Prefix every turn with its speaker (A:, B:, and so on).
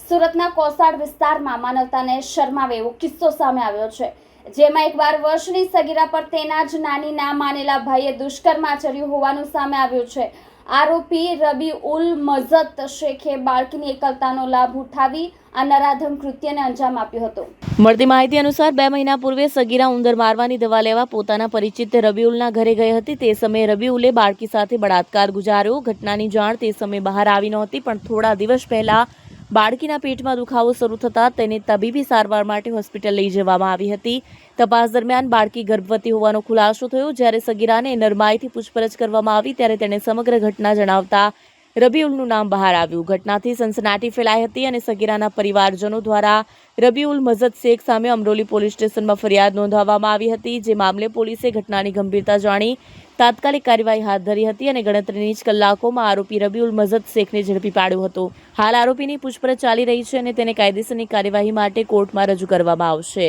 A: સુરતના કોસાડ વિસ્તારમાં માનવતાને શરમાવે એવો કિસ્સો સામે આવ્યો છે, જેમાં એક 12 વર્ષની સગીરા પર તેના જ નાની ના માનેલા ભાઈએ દુષ્કર્મ આચર્યું હોવાનું સામે આવ્યું છે। આરોપી રબીઉલ મઝત શેખે બાળકીની એકલતાનો લાભ ઉઠાવી આ નરાધમ કૃત્યને અંજામ આપ્યો હતો।
B: મળતી માહિતી અનુસાર 2 મહિના પૂર્વે સગીરા ઉંદર મારવાની દવા લેવા પોતાના પરિચિત રબીઉલના ઘરે ગઈ હતી। તે સમયે રબીઉલે બાળકી સાથે બળાત્કાર ગુજાર્યો। ઘટનાની જાણ તે સમયે બહાર આવી નહોતી, પણ થોડા દિવસ પહેલા બાળકીના પેટમાં દુખાવો શરૂ થતાં તેને તબીબી સારવાર માટે હોસ્પિટલ લઈ જવામાં આવી હતી। તપાસ દરમિયાન બાળકી ગર્ભવતી હોવાનો ખુલાસો થયો। જ્યારે સગીરાને નરમાઈથી પૂછપરછ કરવામાં આવી ત્યારે તેણે સમગ્ર ઘટના જણાવતા રબીઉલનું નામ બહાર આવ્યું। ઘટનાથી સનસનાટી ફેલાઈ હતી અને સગીરાના પરિવારજનો દ્વારા રબીઉલ મઝત શેખ સામે અમરોલી પોલીસ સ્ટેશનમાં ફરિયાદ નોંધાવવામાં આવી હતી। જે મામલે પોલીસે ઘટનાની ગંભીરતા જાણી તાત્કાલિક કાર્યવાહી હાથ ધરી હતી અને ગણતરીની જ કલાકોમાં આરોપી રબીઉલ મઝત શેખને ઝડપી પાડ્યો હતો। હાલ આરોપીની પૂછપરછ ચાલી રહી છે અને તેને કાયદેસરની કાર્યવાહી માટે કોર્ટમાં રજૂ કરવામાં આવશે।